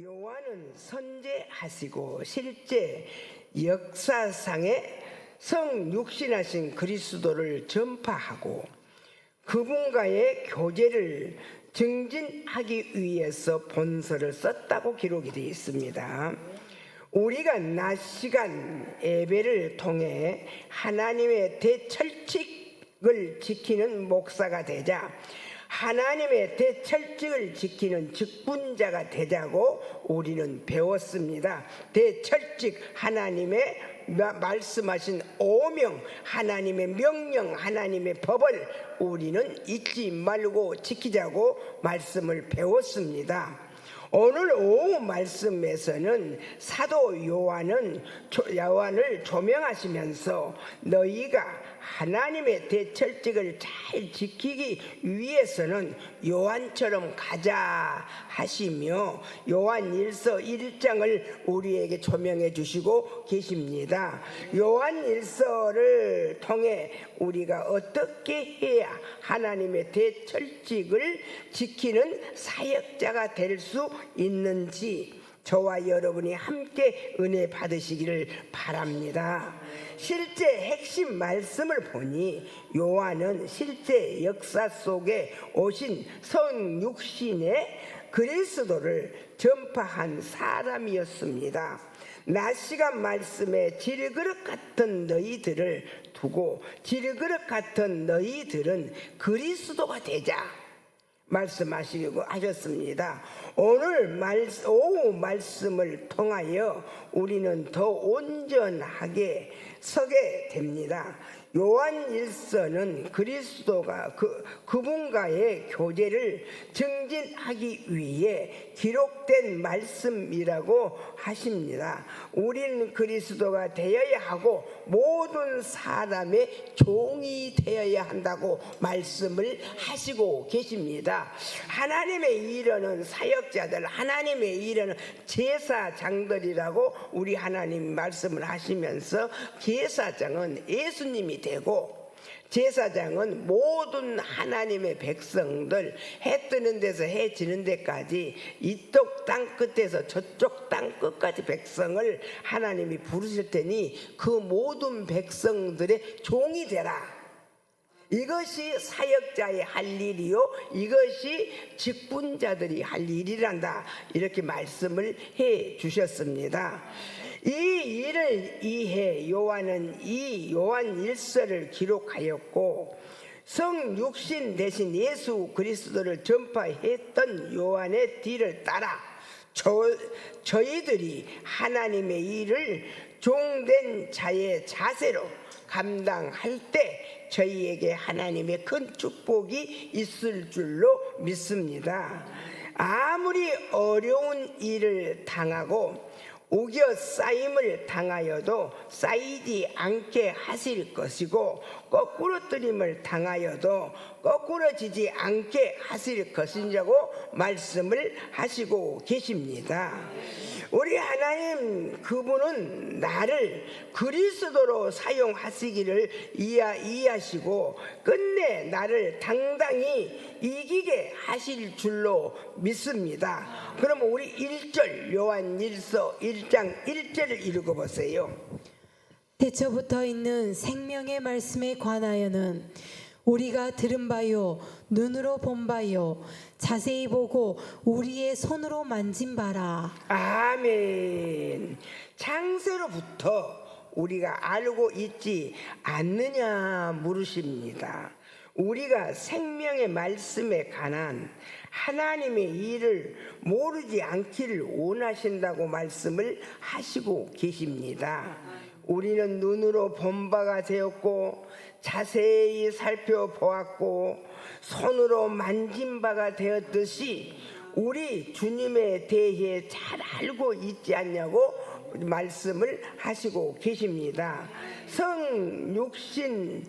요한은 선제하시고 실제 역사상에 성육신하신 그리스도를 전파하고 그분과의 교제를 증진하기 위해서 본서를 썼다고 기록이 되어 있습니다. 우리가 낮 시간 예배를 통해 하나님의 대철칙을 지키는 목사가 되자 하나님의 대철칙을 지키는 직분자가 되자고 우리는 배웠습니다. 대철칙, 하나님의 말씀하신 오명, 하나님의 명령, 하나님의 법을 우리는 잊지 말고 지키자고 말씀을 배웠습니다. 오늘 오후 말씀에서는 사도 요한을 조명하시면서 너희가 하나님의 대철칙을 잘 지키기 위해서는 요한처럼 가자 하시며 요한일서 1장을 우리에게 조명해 주시고 계십니다. 요한일서를 통해 우리가 어떻게 해야 하나님의 대철칙을 지키는 사역자가 될 수 있는지 저와 여러분이 함께 은혜 받으시기를 바랍니다. 실제 핵심 말씀을 보니 요한은 실제 역사 속에 오신 성육신의 그리스도를 전파한 사람이었습니다. 낮 시간 말씀에 질그릇 같은 너희들을 두고 질그릇 같은 너희들은 그리스도가 되자 말씀하시고 하셨습니다. 오늘 오후 말씀을 통하여 우리는 더 온전하게 서게 됩니다. 요한일서는 그리스도가 그분과의 교제를 증진하기 위해 기록된 말씀이라고 하십니다. 우리는 그리스도가 되어야 하고 모든 사람의 종이 되어야 한다고 말씀을 하시고 계십니다. 하나님의 일하는 사역자들, 하나님의 일하는 제사장들이라고 우리 하나님 말씀을 하시면서 제사장은 예수님이 되고 제사장은 모든 하나님의 백성들 해 뜨는 데서 해 지는 데까지 이쪽 땅 끝에서 저쪽 땅 끝까지 백성을 하나님이 부르실 테니 그 모든 백성들의 종이 되라. 이것이 사역자의 할 일이요 이것이 직분자들이 할 일이란다. 이렇게 말씀을 해 주셨습니다. 이 일을 위해 요한은 이 요한일서를 기록하였고 성육신 대신 예수 그리스도를 전파했던 요한의 뒤를 따라 저희들이 하나님의 일을 종된 자의 자세로 감당할 때 저희에게 하나님의 큰 축복이 있을 줄로 믿습니다. 아무리 어려운 일을 당하고 우겨 쌓임을 당하여도 쌓이지 않게 하실 것이고 거꾸러뜨림을 당하여도 거꾸러지지 않게 하실 것이라고 말씀을 하시고 계십니다. 우리 하나님 그분은 나를 그리스도로 사용하시기를 이해하시고 끝내 나를 당당히 이기게 하실 줄로 믿습니다. 그럼 우리 1절 요한일서 1장 1절을 읽어보세요. 태초부터 있는 생명의 말씀에 관하여는 우리가 들은 바요 눈으로 본 바요 자세히 보고 우리의 손으로 만진 바라. 아멘. 창세로부터 우리가 알고 있지 않느냐 물으십니다. 우리가 생명의 말씀에 관한 하나님의 일을 모르지 않기를 원하신다고 말씀을 하시고 계십니다. 우리는 눈으로 본 바가 되었고 자세히 살펴보았고 손으로 만진 바가 되었듯이 우리 주님에 대해 잘 알고 있지 않냐고 말씀을 하시고 계십니다. 성육신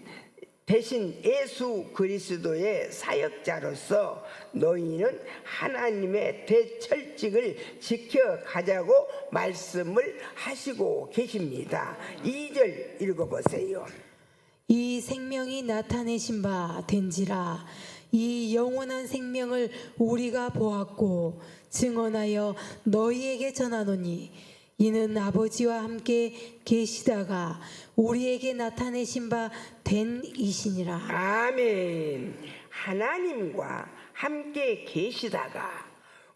대신 예수 그리스도의 사역자로서 너희는 하나님의 대철칙을 지켜가자고 말씀을 하시고 계십니다. 2절 읽어보세요. 이 생명이 나타내신 바 된지라 이 영원한 생명을 우리가 보았고 증언하여 너희에게 전하노니 이는 아버지와 함께 계시다가 우리에게 나타내신 바 된 이시니라. 아멘. 하나님과 함께 계시다가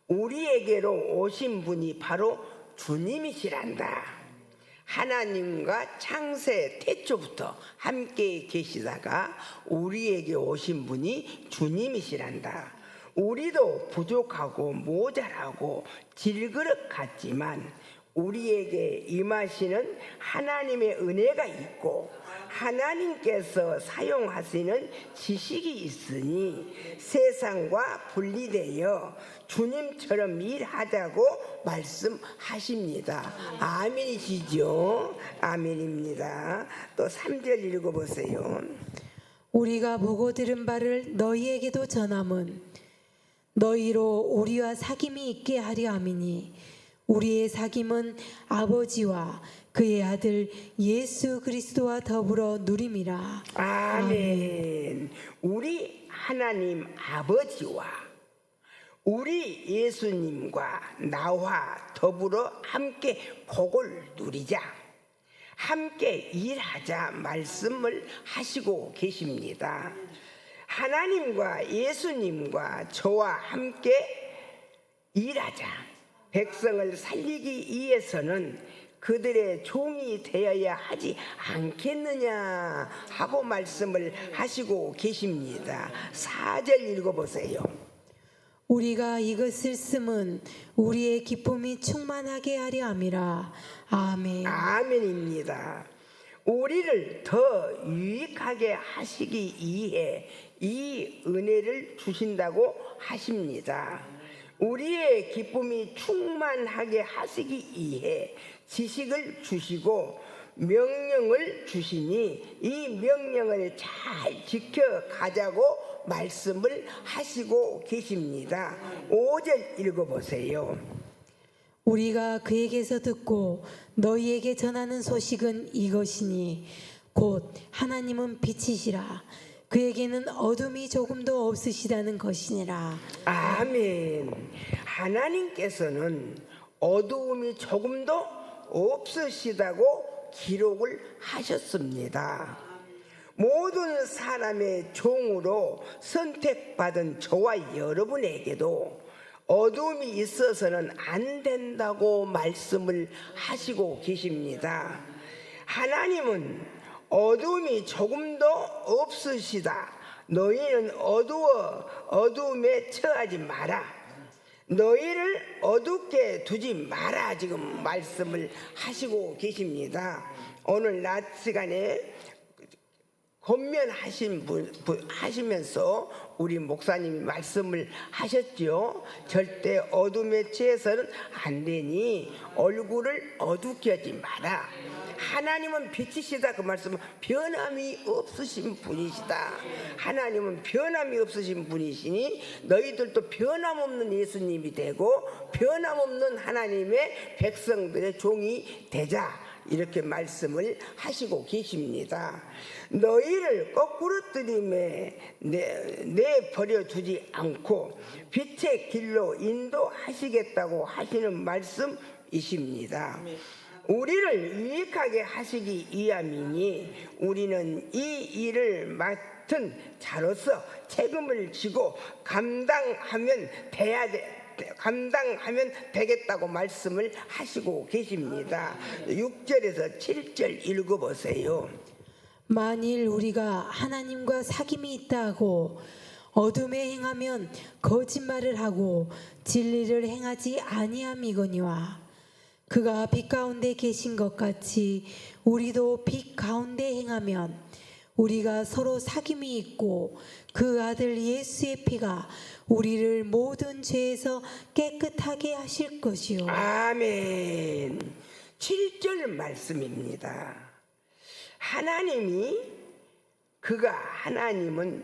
우리에게로 오신 분이 바로 주님이시란다. 하나님과 창세 태초부터 함께 계시다가 우리에게 오신 분이 주님이시란다. 우리도 부족하고 모자라고 질그릇 같지만 우리에게 임하시는 하나님의 은혜가 있고 하나님께서 사용하시는 지식이 있으니 세상과 분리되어 주님처럼 일하자고 말씀하십니다. 아멘이시죠? 아멘입니다. 또 3절 읽어보세요. 우리가 보고 들은 바를 너희에게도 전함은 너희로 우리와 사귐이 있게 하려 함이니 우리의 사귐은 아버지와 그의 아들 예수 그리스도와 더불어 누림이라. 아멘. 우리 하나님 아버지와 우리 예수님과 나와 더불어 함께 복을 누리자, 함께 일하자 말씀을 하시고 계십니다. 하나님과 예수님과 저와 함께 일하자, 백성을 살리기 위해서는 그들의 종이 되어야 하지 않겠느냐 하고 말씀을 하시고 계십니다. 4절 읽어보세요. 우리가 이것을 쓰면 우리의 기쁨이 충만하게 하려 함이라. 아멘. 아멘입니다. 우리를 더 유익하게 하시기 위해 이 은혜를 주신다고 하십니다. 우리의 기쁨이 충만하게 하시기 위해 지식을 주시고 명령을 주시니 이 명령을 잘 지켜가자고 말씀을 하시고 계십니다. 5절 읽어보세요. 우리가 그에게서 듣고 너희에게 전하는 소식은 이것이니 곧 하나님은 빛이시라 그에게는 어둠이 조금도 없으시다는 것이니라. 아멘. 하나님께서는 어두움이 조금도 없으시다고 기록을 하셨습니다. 모든 사람의 종으로 선택받은 저와 여러분에게도 어둠이 있어서는 안 된다고 말씀을 하시고 계십니다. 하나님은 어둠이 조금도 없으시다. 너희는 어두움에 처하지 마라. 너희를 어둡게 두지 마라. 지금 말씀을 하시고 계십니다. 오늘 낮 시간에 권면하시면서 우리 목사님이 말씀을 하셨죠. 절대 어둠에 취해서는 안 되니 얼굴을 어둡게 하지 마라. 하나님은 빛이시다. 그 말씀은 변함이 없으신 분이시다. 하나님은 변함이 없으신 분이시니 너희들도 변함없는 예수님이 되고 변함없는 하나님의 백성들의 종이 되자. 이렇게 말씀을 하시고 계십니다. 너희를 거꾸로 들임에 내버려 두지 않고 빛의 길로 인도하시겠다고 하시는 말씀이십니다. 우리를 유익하게 하시기 위함이니 우리는 이 일을 맡은 자로서 책임을 지고 감당하면 되겠다고 말씀을 하시고 계십니다. 6절에서 7절 읽어보세요. 만일 우리가 하나님과 사귐이 있다 하고 어둠에 행하면 거짓말을 하고 진리를 행하지 아니함이거니와 그가 빛 가운데 계신 것 같이 우리도 빛 가운데 행하면 우리가 서로 사귐이 있고 그 아들 예수의 피가 우리를 모든 죄에서 깨끗하게 하실 것이요. 아멘. 7절 말씀입니다. 하나님은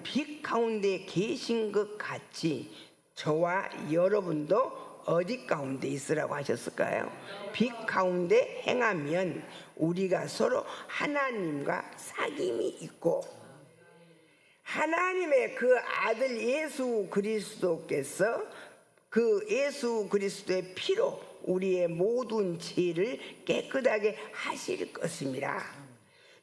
빛 가운데 계신 것 같이 저와 여러분도 어디 가운데 있으라고 하셨을까요? 빛 가운데 행하면 우리가 서로 하나님과 사귐이 있고 하나님의 그 아들 예수 그리스도께서 그 예수 그리스도의 피로 우리의 모든 죄를 깨끗하게 하실 것입니다.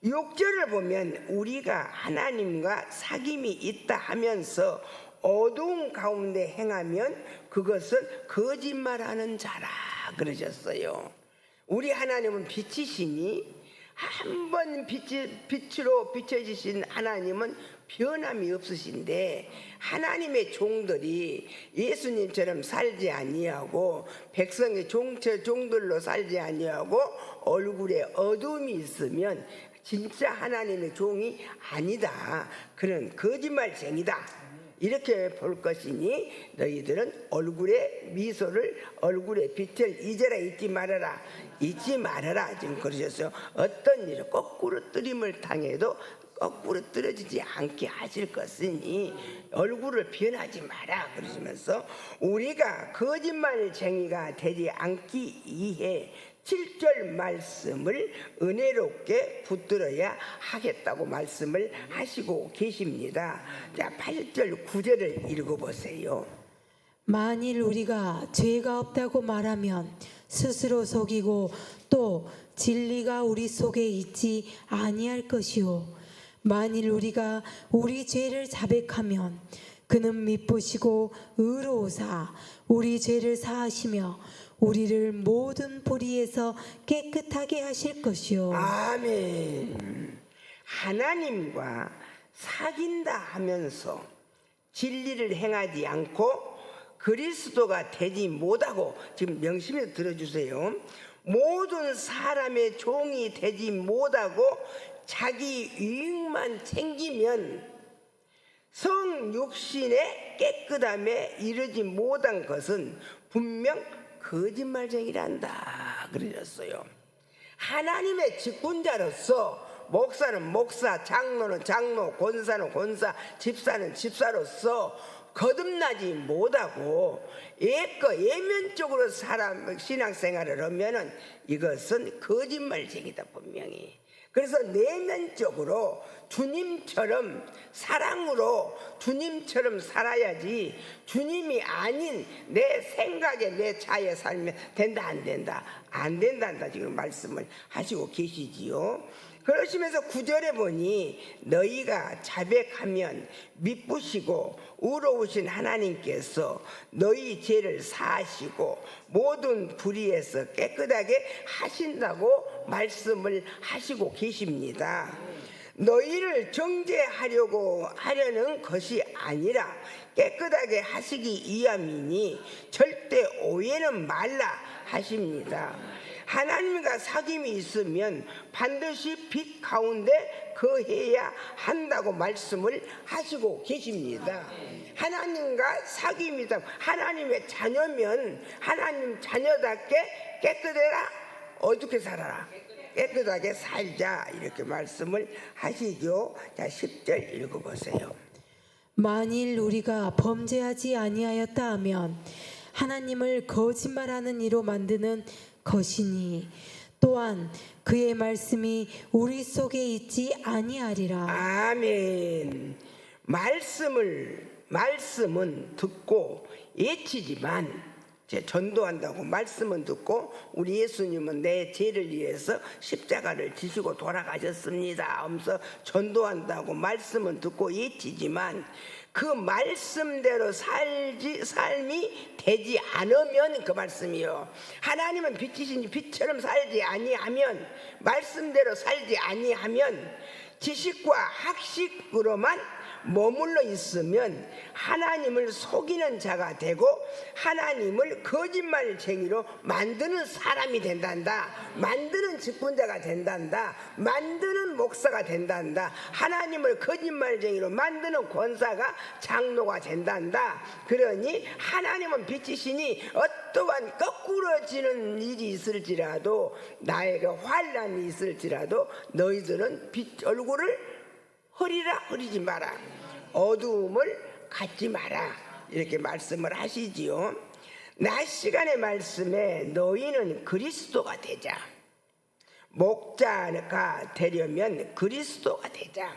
6절을 보면 우리가 하나님과 사귐이 있다 하면서 어두운 가운데 행하면 그것은 거짓말하는 자라 그러셨어요. 우리 하나님은 빛이시니 한 번 빛으로 비춰지신 하나님은 변함이 없으신데 하나님의 종들이 예수님처럼 살지 아니하고 백성의 종들로 살지 아니하고 얼굴에 어둠이 있으면 진짜 하나님의 종이 아니다. 그런 거짓말쟁이다. 이렇게 볼 것이니 너희들은 얼굴에 미소를 얼굴에 빛을 잊어라 잊지 말아라 잊지 말아라 지금 그러셨어요. 어떤 일을 거꾸로 뜨림을 당해도 거꾸로 떨어지지 않게 하실 것이니 얼굴을 변하지 마라 그러시면서 우리가 거짓말쟁이가 되지 않기 위해 7절 말씀을 은혜롭게 붙들어야 하겠다고 말씀을 하시고 계십니다. 자, 8절 9절을 읽어보세요. 만일 우리가 죄가 없다고 말하면 스스로 속이고 또 진리가 우리 속에 있지 아니할 것이요 만일 우리가 우리 죄를 자백하면 그는 미쁘시고 의로우사 우리 죄를 사하시며 우리를 모든 불의에서 깨끗하게 하실 것이요. 아멘. 하나님과 사귄다 하면서 진리를 행하지 않고 그리스도가 되지 못하고 지금 명심해서 들어주세요. 모든 사람의 종이 되지 못하고 자기 유익만 챙기면 성육신의 깨끗함에 이르지 못한 것은 분명 거짓말쟁이란다 그러셨어요. 하나님의 직분자로서 목사는 목사, 장로는 장로, 권사는 권사, 집사는 집사로서 거듭나지 못하고 예면적으로 사람 신앙생활을 하면은 이것은 거짓말쟁이다 분명히. 그래서 내면적으로 주님처럼 사랑으로 주님처럼 살아야지 주님이 아닌 내 생각에 내 자에 살면 된다 안 된다 안 된단다 지금 말씀을 하시고 계시지요. 그러시면서 9절에 보니 너희가 자백하면 미쁘시고 의로우신 하나님께서 너희 죄를 사하시고 모든 불의에서 깨끗하게 하신다고 말씀을 하시고 계십니다. 너희를 정죄하려는 것이 아니라 깨끗하게 하시기 위함이니 절대 오해는 말라 하십니다. 하나님과 사귐이 있으면 반드시 빛 가운데 거해야 한다고 말씀을 하시고 계십니다. 하나님과 사귐이다. 하나님의 자녀면 하나님 자녀답게 깨끗해라. 어떻게 살아라? 깨끗하게 살자. 이렇게 말씀을 하시죠. 자, 10절 읽어보세요. 만일 우리가 범죄하지 아니하였다 하면 하나님을 거짓말하는 이로 만드는 것이니 또한 그의 말씀이 우리 속에 있지 아니하리라. 아멘. 말씀은 듣고 예치지만 전도한다고 말씀은 듣고 우리 예수님은 내 죄를 위해서 십자가를 지시고 돌아가셨습니다 하면서 전도한다고 말씀은 듣고 예치지만 그 말씀대로 삶이 되지 않으면 그 말씀이요. 하나님은 빛이시니 빛처럼 살지 아니하면 말씀대로 살지 아니하면 지식과 학식으로만 머물러 있으면 하나님을 속이는 자가 되고 하나님을 거짓말쟁이로 만드는 사람이 된단다. 만드는 직분자가 된단다. 만드는 목사가 된단다. 하나님을 거짓말쟁이로 만드는 권사가 장로가 된단다. 그러니 하나님은 빛이시니 어떠한 거꾸러지는 일이 있을지라도 나에게 환난이 있을지라도 너희들은 빛 얼굴을 흐리지 마라. 어두움을 갖지 마라. 이렇게 말씀을 하시지요. 낮 시간의 말씀에 너희는 그리스도가 되자. 목자가 되려면 그리스도가 되자.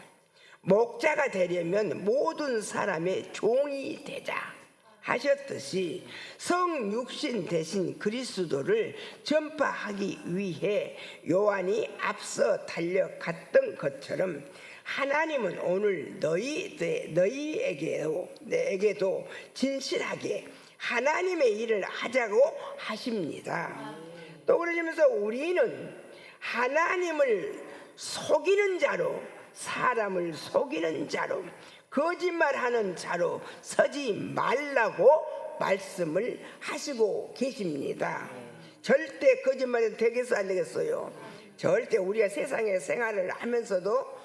목자가 되려면 모든 사람의 종이 되자 하셨듯이 성육신 대신 그리스도를 전파하기 위해 요한이 앞서 달려갔던 것처럼 하나님은 오늘 너희에게도 진실하게 하나님의 일을 하자고 하십니다. 또 그러시면서 우리는 하나님을 속이는 자로, 사람을 속이는 자로, 거짓말하는 자로 서지 말라고 말씀을 하시고 계십니다. 절대 거짓말이 되겠어 안 되겠어요? 절대 우리가 세상에 생활을 하면서도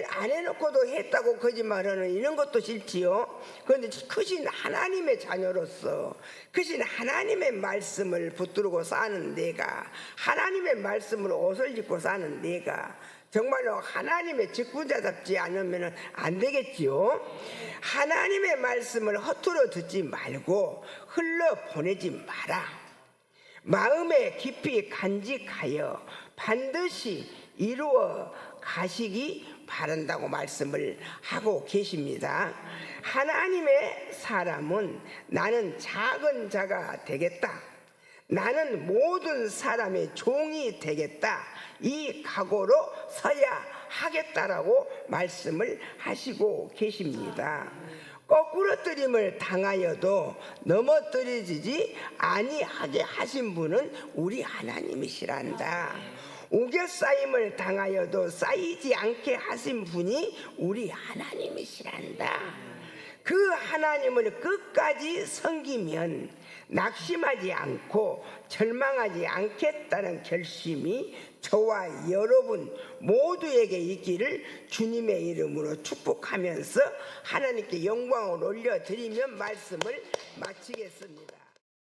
안 해놓고도 했다고 거짓말하는 이런 것도 싫지요. 그런데 크신 하나님의 자녀로서 크신 하나님의 말씀을 붙들고 사는 내가, 하나님의 말씀으로 옷을 입고 사는 내가 정말로 하나님의 직분자답지 않으면 안 되겠지요. 하나님의 말씀을 허투루 듣지 말고 흘러보내지 마라. 마음에 깊이 간직하여 반드시 이루어 가시기 바란다고 말씀을 하고 계십니다. 하나님의 사람은 나는 작은 자가 되겠다, 나는 모든 사람의 종이 되겠다, 이 각오로 서야 하겠다라고 말씀을 하시고 계십니다. 거꾸러뜨림을 당하여도 넘어뜨려지지 아니하게 하신 분은 우리 하나님이시란다. 우겨싸임을 당하여도 쌓이지 않게 하신 분이 우리 하나님이시란다. 그 하나님을 끝까지 섬기면 낙심하지 않고 절망하지 않겠다는 결심이 저와 여러분 모두에게 있기를 주님의 이름으로 축복하면서 하나님께 영광을 올려드리며 말씀을 마치겠습니다.